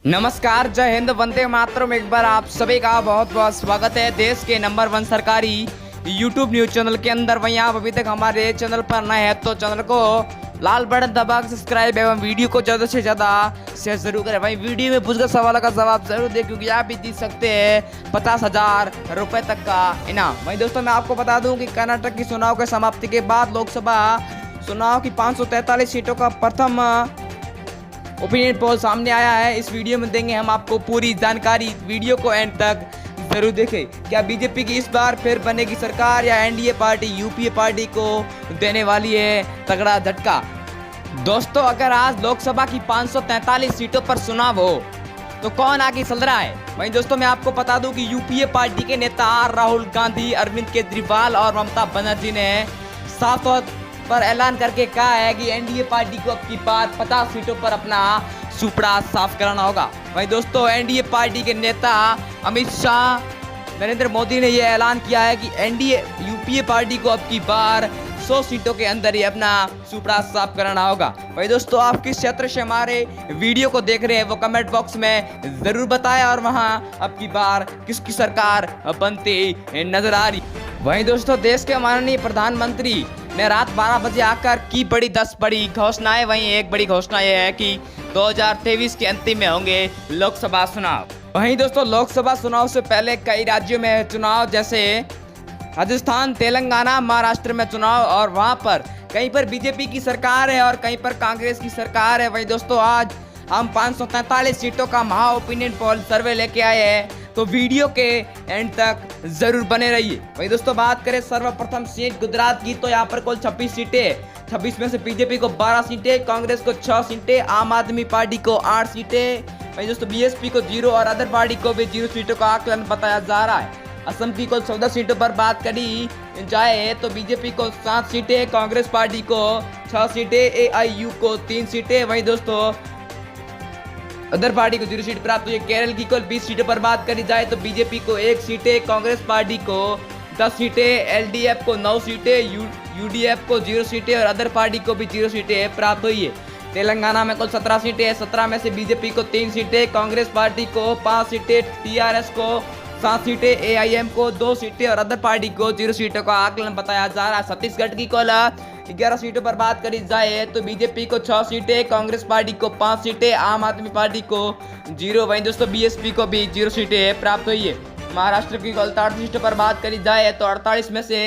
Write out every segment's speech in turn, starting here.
नमस्कार, जय हिंद, वंदे मातरम। एक बार आप सभी का बहुत बहुत स्वागत है देश के नंबर 1 सरकारी YouTube न्यूज चैनल के अंदर। वहीं आप अभी तक हमारे चैनल पर नए हैं तो चैनल को लाल बटन दबा सब्सक्राइब एवं वीडियो को ज़्यादा से ज़्यादा शेयर जरूर करें। वहीं वीडियो में पूछकर सवालों का जवाब जरूर दें, क्योंकि आप भी जीत सकते हैं 50,000 रुपये तक का इनाम। वहीं दोस्तों मैं आपको बता दूं कि कर्नाटक की चुनाव के समाप्ति के बाद लोकसभा चुनाव की 543 सीटों का प्रथम ओपिनियन पोल सामने आया है। इस वीडियो में देंगे हम आपको पूरी जानकारी, वीडियो को एंड तक जरूर देखें। क्या बीजेपी की इस बार फिर बनेगी सरकार या एनडीए पार्टी यूपीए पार्टी को देने वाली है तगड़ा झटका? दोस्तों, अगर आज लोकसभा की 543 सीटों पर चुनाव हो तो कौन आगे चल रहा है? वहीं दोस्तों मैं आपको बता दूं कि यूपीए पार्टी के नेता राहुल गांधी, अरविंद केजरीवाल और ममता बनर्जी ने साफ तौर पर ऐलान करके कहा है कि एनडीए पार्टी को अब की बार 50 सीटों पर अपना सुपड़ा साफ कराना होगा। वहीं दोस्तों एनडीए पार्टी के नेता अमित शाह, नरेंद्र मोदी ने यह ऐलान किया है कि एनडीए यूपीए पार्टी को अब की बार 100 सीटों के अंदर ही अपना सुपड़ा साफ कराना होगा। वहीं दोस्तों आप किस क्षेत्र से हमारे वीडियो को देख रहे हैं वो कमेंट बॉक्स में जरूर बताएं, और वहां अब की बार किसकी सरकार बनती नजर आ रही। वहीं दोस्तों देश के माननीय प्रधानमंत्री ने रात 12 बजे आकर की बड़ी 10 बड़ी घोषणाएं। वहीं एक बड़ी घोषणा यह है कि 2023 के अंतिम में होंगे लोकसभा चुनाव। वहीं दोस्तों लोकसभा चुनाव से पहले कई राज्यों में चुनाव, जैसे राजस्थान, तेलंगाना, महाराष्ट्र में चुनाव, और वहां पर कहीं पर बीजेपी की सरकार है और कहीं पर कांग्रेस की सरकार है। वहीं दोस्तों आज हम 543 सीटों का महा ओपिनियन पोल सर्वे लेके आए हैं, तो वीडियो के एंड तक जरूर बने रहिए। वहीं दोस्तों बात करें सर्वप्रथम सीट गुजरात की, तो यहाँ पर कुल 26 सीटें। 26 में से बीजेपी को 12 सीटें, कांग्रेस को 6 सीटें, आम आदमी पार्टी को 8 सीटें। वहीं दोस्तों बीएसपी को 0 और अदर पार्टी को भी 0 सीटों का आकलन बताया जा रहा है। असम की कुल 14 सीटों पर बात करी जाए तो बीजेपी को 7 सीटें, कांग्रेस पार्टी को 6 सीटें, एआईयू को 3 सीटें। वहीं दोस्तों अदर पार्टी को 0 सीट प्राप्त हुई है। केरल की कुल 20 सीटों पर बात करी जाए तो बीजेपी को 1 सीटें, कांग्रेस पार्टी को 10 सीटें, एलडीएफ को 9 सीटें, यूडीएफ को 0 सीटें और अदर पार्टी को भी 0 सीटें प्राप्त हुई है। तेलंगाना में कुल 17 सीटें, 17 में से बीजेपी को 3 सीटें, कांग्रेस पार्टी को 5 सीटें, टीआरएस को 7 सीटें, एआईएम को 2 सीटें और अदर पार्टी को 0 सीटों का आकलन बताया जा रहा है। छत्तीसगढ़ की कुल 11 सीटों पर बात करी जाए तो बीजेपी को 6 सीटें, कांग्रेस पार्टी को 5 सीटें, आम आदमी पार्टी को 0। वहीं दोस्तों बीएसपी को भी 0 सीटें प्राप्त हुई है। महाराष्ट्र की कुल 68 सीटों पर बात करी जाए तो 48 में से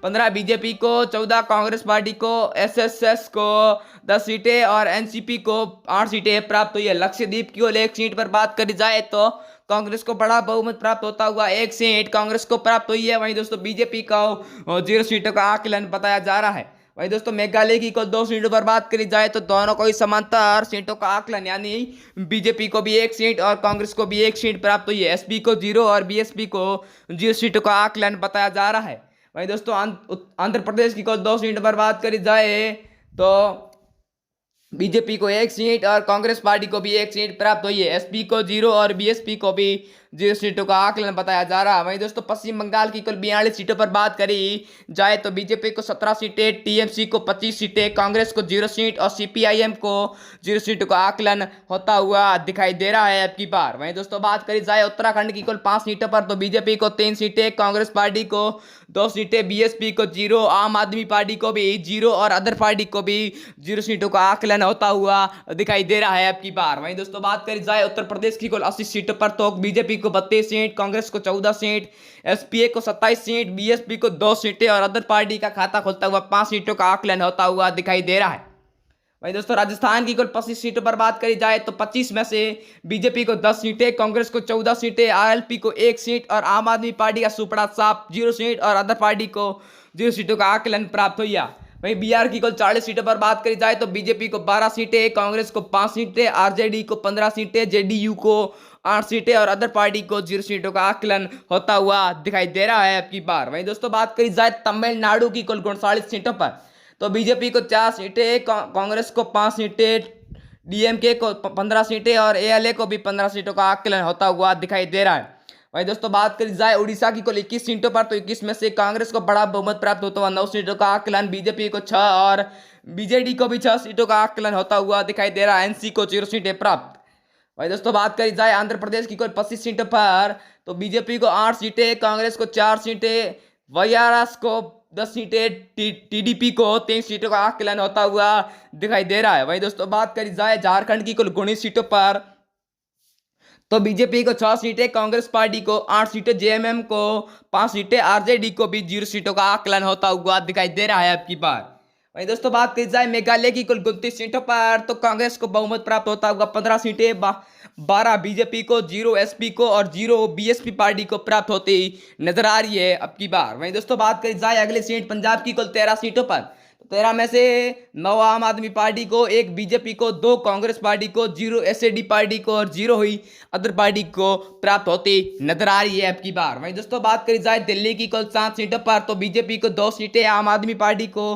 15 बीजेपी को, 14 कांग्रेस पार्टी को, एसएसएस को 10 सीटें और एनसीपी को 8 सीटें प्राप्त हुई है। लक्षद्वीप की कुल 1 सीट पर बात करी जाए तो कांग्रेस को बड़ा बहुमत प्राप्त होता हुआ 1 सीट कांग्रेस को प्राप्त हुई है। वहीं दोस्तों बीजेपी का 0 सीटों का आकलन बताया जा रहा है। वहीं दोस्तों मेघालय की कुल 2 सीटों पर बात करी जाए तो दोनों को ही समांतर सीटों का आकलन, यानी बीजेपी को भी 1 सीट और कांग्रेस को भी 1 सीट प्राप्त हुई है। एसपी को 0 और बीएसपी को 0 सीटों का आकलन बताया जा रहा है। वहीं दोस्तों आंध्र प्रदेश की कुल 2 सीटों पर बात करी जाए तो बीजेपी को 1 सीट और कांग्रेस पार्टी को भी 1 सीट प्राप्त हुई है। एसपी को 0 और बीएसपी को भी 0 सीटों का आकलन बताया जा रहा है। वहीं दोस्तों पश्चिम बंगाल की कुल 42 सीटों पर बात करी जाए तो बीजेपी को 17 सीटें, टीएमसी को 25 सीटें, कांग्रेस को 0 सीट और सीपीआईएम को 0 सीटों का आकलन होता हुआ दिखाई दे रहा है अब की बार। वहीं दोस्तों बात करी जाए उत्तराखंड की कुल 5 सीटों पर तो बीजेपी को 3 सीटें, कांग्रेस पार्टी को 2 सीटें, बीएसपी को 0, आम आदमी पार्टी को भी 0 और अदर पार्टी को भी 0 सीटों का आकलन होता हुआ दिखाई दे रहा है अब की बार। वहीं दोस्तों बात करी जाए उत्तर प्रदेश की कुल 80 सीटों पर तो बीजेपी को 32 सीट, कांग्रेस को 14 सीट, एसपीए को 27 सीट, बीएसपी को 2 सीटें और अदर पार्टी का खाता खोलता हुआ 5 सीटों का आकलन होता हुआ दिखाई दे रहा है। वहीं दोस्तों राजस्थान की कुल 25 सीटों पर बात करी जाए तो 25 में से बीजेपी को 10 सीटें, कांग्रेस को 14 सीटें, आरएलपी को 1 सीट और आम आदमी पार्टी का सुपड़ा साफ 0 सीट और अदर पार्टी को 0 सीटों का आकलन प्राप्त हुआ। वहीं बिहार की कुल 40 सीटों पर बात करी जाए तो बीजेपी को 12 सीटें, कांग्रेस को 5 सीटें, आरजेडी को 15 सीटें, जेडीयू को 8 सीटें और अदर पार्टी को 0 सीटों का आकलन होता हुआ दिखाई दे रहा है अब की बार। वहीं दोस्तों बात करी जाए तमिलनाडु की कुल 39 सीटों पर तो बीजेपी को 4 सीटें, कांग्रेस को 5 सीटें, डीएमके को 15 सीटें और एएलए को भी 15 सीटों का आकलन होता हुआ दिखाई दे रहा है। वहीं दोस्तों बात करी जाए उड़ीसा की कुल 21 सीटों पर तो 21 में से कांग्रेस को बड़ा बहुमत प्राप्त होता हुआ 9 सीटों का आकलन, बीजेपी को 6 और बीजेडी को भी 6 सीटों का आकलन होता हुआ दिखाई दे रहा है। एनसी को 0 सीटें प्राप्त। वही दोस्तों बात करी जाए आंध्र प्रदेश की कुल 25 सीटों पर, तो बीजेपी को 8 सीटें, कांग्रेस को 4 सीटें, वाईआरएस को 10 सीटें, टीडीपी को 23 सीटों का आकलन होता हुआ दिखाई दे रहा है। वही दोस्तों बात करी जाए झारखंड की कुल 19 सीटों पर, तो बीजेपी को 6 सीटें, कांग्रेस पार्टी को 8 सीटें, जेएमएम को 5 सीटें, आरजेडी को भी 0 सीटों का आकलन होता हुआ दिखाई दे रहा है अब की बार। वहीं दोस्तों बात की जाए मेघालय की कुल 29 सीटों पर, तो कांग्रेस को बहुमत प्राप्त होता हुआ 15 सीटें, 12 बीजेपी को, 0 एसपी को और 0 बीएसपी पार्टी को प्राप्त होती नजर आ रही है अब की बार। वहीं दोस्तों बात करी जाए अगले सीट पंजाब की कुल 13 सीटों पर, 13 में से 9 आम आदमी पार्टी को, 1 बीजेपी को, 2 कांग्रेस पार्टी को, 0 एसएडी पार्टी को और 0 हुई अदर पार्टी को प्राप्त होती नजर आ रही है अब की बार। वहीं दोस्तों बात करी जाए दिल्ली की कुल 7 सीटों पर, तो बीजेपी को 2 सीटें, आम आदमी पार्टी को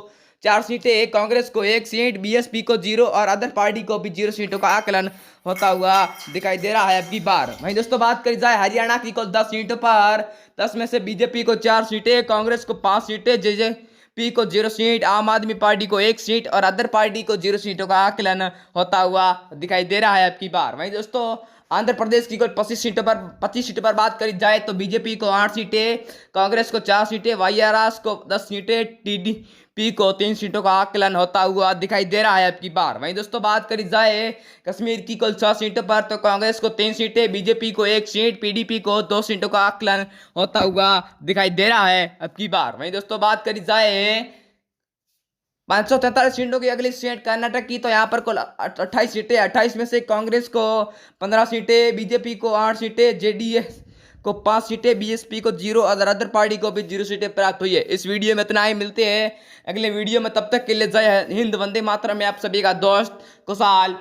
4 सीटें, कांग्रेस को 1 सीट, बीएसपी को 0 और अदर पार्टी को भी 0 सीटों का आकलन होता हुआ दिखाई दे रहा है अब की बार। वहीं दोस्तों बात करी जाए हरियाणा की कुल 10 सीटों पर, 10 में से बीजेपी को 4 सीटें, कांग्रेस को 5 सीटें, जेजेपी को 0 सीट, आम आदमी पार्टी को 1 सीट और अदर पार्टी को 0 सीटों का आकलन होता हुआ दिखाई दे रहा है अब की बार। वहीं दोस्तों आंध्र प्रदेश की कुल 25 सीटों पर बात करी जाए, तो बीजेपी को 8 सीटें, कांग्रेस को 4 सीटें, वाईआरएस को 10 सीटें, टीडीपी को 3 सीटों का आकलन होता हुआ दिखाई दे रहा है अब की बार। वहीं दोस्तों बात करी जाए कश्मीर की कुल 6 सीटों पर, तो कांग्रेस को 3 सीटें, बीजेपी को 1 सीट, पीडीपी को 2 सीटों का आकलन होता हुआ दिखाई दे रहा है अब की बार। वहीं दोस्तों बात करी जाए 543 सीटों की अगली सीट कर्नाटक की, तो यहाँ पर कुल 28 सीटें, 28 में से कांग्रेस को 15 सीटें, बीजेपी को 8 सीटें, जेडीएस को 5 सीटें, बीएसपी को 0 और अदर पार्टी को भी 0 सीटें प्राप्त हुई है। इस वीडियो में इतना ही, मिलते हैं अगले वीडियो में, तब तक के लिए जय हिंद, वंदे मातरम में आप सभी का दोस्त कुशाल।